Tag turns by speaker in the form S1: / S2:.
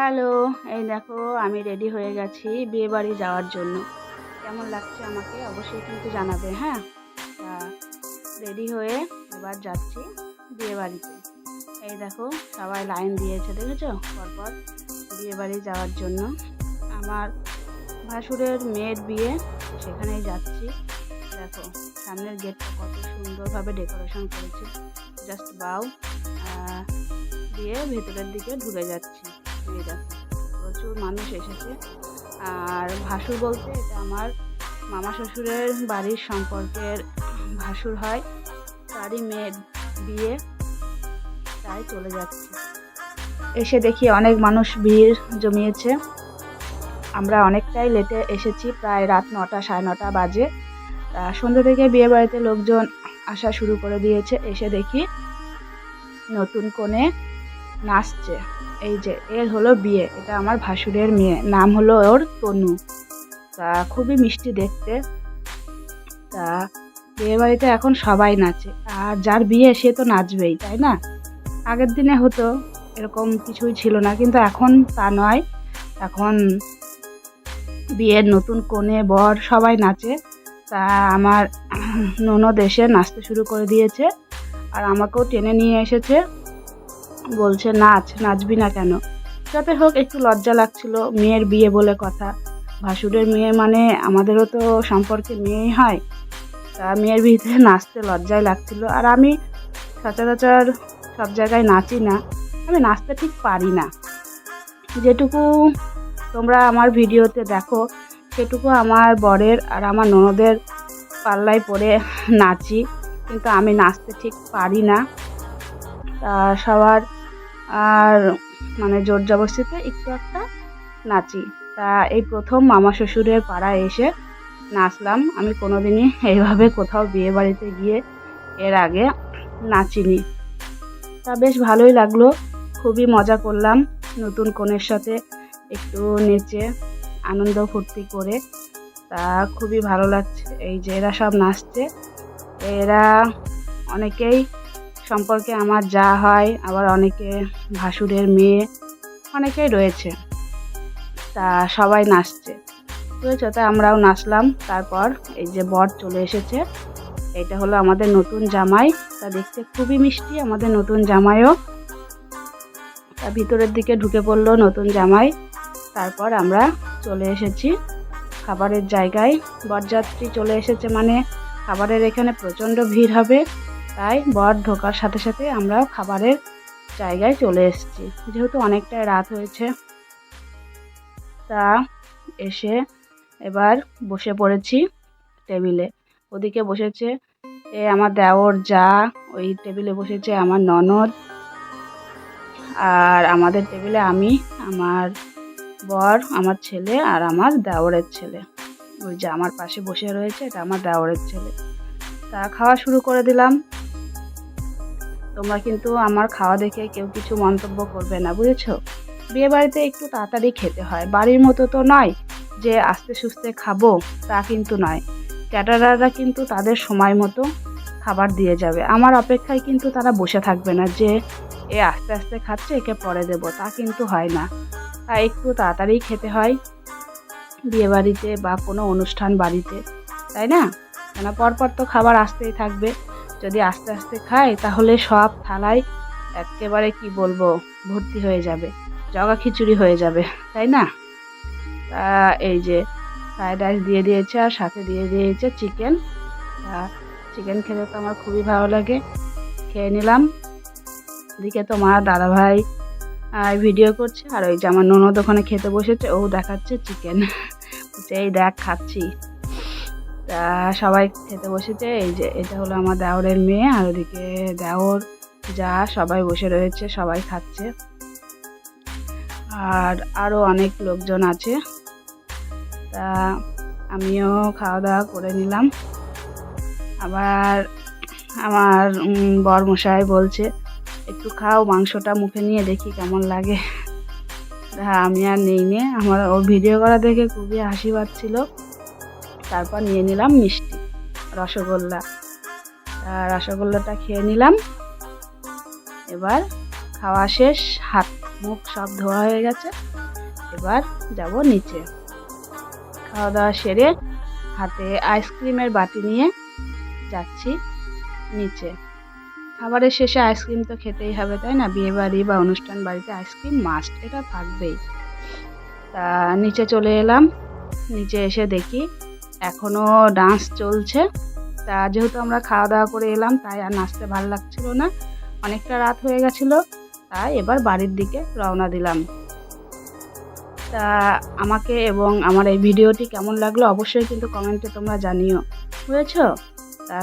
S1: Hello, এই দেখো আমি রেডি হয়ে গেছি বিয়েবাড়ি যাওয়ার জন্য। কেমন লাগছে আমাকে অবশ্যই কিন্তু জানাবে, হ্যাঁ? তা রেডি হয়ে এবার যাচ্ছি বিয়েবাড়িতে। এই দেখো সবাই লাইন দিয়েছে, দেখেছো? পরপর বিয়েবাড়ি যাওয়ার জন্য। আমার ভাসুরের মেয়ের বিয়ে, সেখানেই যাচ্ছি। দেখো সামনের গেটটা কত সুন্দরভাবে ডেকোরেশন করেছে, জাস্ট বাও। দিয়ে ভেতরের দিকে ঢুকে যাচ্ছি। এই দেখো প্রচুর মানুষ এসেছে। আর ভাসুর বলতে এটা আমার মামা শ্বশুরের বাড়ির সম্পর্কের ভাসুর হয়, তারই মেয়ের বিয়ে, তাই চলে যাচ্ছি। এসে দেখি অনেক মানুষ ভিড় জমিয়েছে। আমরা অনেকটাই লেটে এসেছি, প্রায় রাত 9টা 9:30 বাজে। সন্ধ্যা থেকে বিয়ে বাড়িতে লোকজন আসা শুরু করে দিয়েছে। এসে দেখি নতুন কনে নাচছে। এই যে এর হলো বিয়ে, এটা আমার ভাসুরের মেয়ে, নাম হলো ওর তনু। তা খুবই মিষ্টি দেখতে। তা বিয়ে বাড়িতে এখন সবাই নাচে, আর যার বিয়ে সে তো নাচবেই, তাই না? আগের দিনে হতো, এরকম কিছুই ছিল না, কিন্তু এখন তা নয়। এখন বিয়ের নতুন কনে বর সবাই নাচে। তা আমার ননদ এসে নাচতে শুরু করে দিয়েছে, আর আমাকেও টেনে নিয়ে এসেছে, বলছে নাচবি না কেন? যাতে হোক, একটু লজ্জা লাগছিল, মেয়ের বিয়ে বলে কথা। ভাসুরের মেয়ে মানে আমাদেরও তো সম্পর্কে মেয়েই হয়। তা মেয়ের বিয়েতে নাচতে লজ্জাই লাগছিল। আর আমি সচরাচর সব জায়গায় নাচি না, আমি নাচতে ঠিক পারি না। যেটুকু তোমরা আমার ভিডিওতে দেখো সেটুকু আমার বরের আর আমার ননদের পাল্লায় পড়ে নাচি, কিন্তু আমি নাচতে ঠিক পারি না। তা সবার আর মানে জোর জবরদস্তিতে একটু একটা নাচি। তা এই প্রথম মামা শ্বশুরের পাড়ায় এসে নাচলাম। আমি কোনোদিনই এইভাবে কোথাও বিয়ে বাড়িতে গিয়ে এর আগে নাচিনি। তা বেশ ভালোই লাগলো, খুবই মজা করলাম নতুন কনের সাথে, একটু নেচে আনন্দ ফুর্তি করে। তা খুবই ভালো লাগছে। এই যে এরা সব নাচছে, এরা অনেকেই সম্পর্কে আমার যা হয়, আবার অনেকে ভাসুরের মেয়ে, অনেকেই রয়েছে। তা সবাই নাচছে, বুঝেছো? তা আমরাও নাচলাম। তারপর এই যে বর চলে এসেছে, এটা হলো আমাদের নতুন জামাই। তা দেখতে খুবই মিষ্টি আমাদের নতুন জামাইও। তা ভিতরের দিকে ঢুকে পড়লো নতুন জামাই। তারপর আমরা চলে এসেছি খাবারের জায়গায়। বরযাত্রী চলে এসেছে মানে খাবারের এখানে প্রচণ্ড ভিড় হবে, তাই বর ঢোকার সাথে সাথে আমরাও খাবারের জায়গায় চলে এসেছি, যেহেতু অনেকটাই রাত হয়েছে। তা এসে এবার বসে পড়েছি টেবিলে। ওদিকে বসেছে আমার দেওর যা, ওই টেবিলে বসেছে আমার ননদ, আর আমাদের টেবিলে আমি, আমার বর, আমার ছেলে আর আমার দেওরের ছেলে। ওই যে আমার পাশে বসে রয়েছে, এটা আমার দেওরের ছেলে। তা খাওয়া শুরু করে দিলাম। তোমরা কিন্তু আমার খাওয়া দেখে কেউ কিছু মন্তব্য করবে না, বুঝেছো? বিয়ে বাড়িতে একটু তাড়াতাড়ি খেতে হয়, বাড়ির মতো তো নয় যে আস্তে সুস্তে খাবো, তা কিন্তু নয়। ক্যাটারাররা কিন্তু তাদের সময় মতো খাবার দিয়ে যাবে, আমার অপেক্ষায় কিন্তু তারা বসে থাকবে না যে এ আস্তে আস্তে খাচ্ছে, একে পরে দেবো, তা কিন্তু হয় না। তা একটু তাড়াতাড়ি খেতে হয় বিয়ে বাড়িতে বা কোনো অনুষ্ঠান বাড়িতে, তাই না? কেন পরপর তো খাবার আসতেই থাকবে। যদি আস্তে আস্তে খাই তাহলে সব থালায় একেবারে কি বলবো ভর্তি হয়ে যাবে, জগা খিচুড়ি হয়ে যাবে, তাই না? তা এই যে ফ্রাইড রাইস দিয়ে দিয়েছে, আর সাথে দিয়ে দিয়েছে চিকেন। চিকেন খেতে তো আমার খুবই ভালো লাগে, খেয়ে নিলাম। এদিকে তোমার দাদাভাই ভিডিও করছে, আর ওই যে আমার ননদ ওখানে খেতে বসেছে, ও দেখাচ্ছে চিকেন, এই দেখ খাচ্ছি। তা সবাই খেতে বসেছে। এই যে এটা হলো আমার দেওরের মেয়ে, আর ওদিকে দেওর যা সবাই বসে রয়েছে, সবাই খাচ্ছে। আর আরও অনেক লোকজন আছে। তা আমিও খাওয়া দাওয়া করে নিলাম। আবার আমার বরমশাই বলছে একটু খাও, মাংসটা মুখে নিয়ে দেখি কেমন লাগে। হ্যাঁ, আমি আর নেই নে, আমার ওর ভিডিও করা দেখে খুবই হাসি পাচ্ছিল। তারপর নিয়ে নিলাম মিষ্টি, রসগোল্লা। রসগোল্লাটা খেয়ে নিলাম। এবার খাওয়া শেষ, হাত মুখ সব ধোয়া হয়ে গেছে। এবার যাব নিচে। খাওয়া দাওয়া সেরে হাতে আইসক্রিমের বাটি নিয়ে যাচ্ছি নিচে। খাবারের শেষে আইসক্রিম তো খেতেই হবে, তাই না? বিয়েবাড়ি বা অনুষ্ঠান বাড়িতে আইসক্রিম মাস্ট, এটা থাকবেই। তা নিচে চলে এলাম। নিচে এসে দেখি এখনও ডান্স চলছে। তা যেহেতু আমরা খাওয়া দাওয়া করে এলাম, তাই আর নাচতে ভালো লাগছিল না, অনেকটা রাত হয়ে গেছিলো। তাই এবার বাড়ির দিকে রওনা দিলাম। তা আমাকে এবং আমার এই ভিডিওটি কেমন লাগলো অবশ্যই কিন্তু কমেন্টে তোমরা জানিও, বুঝেছো? তা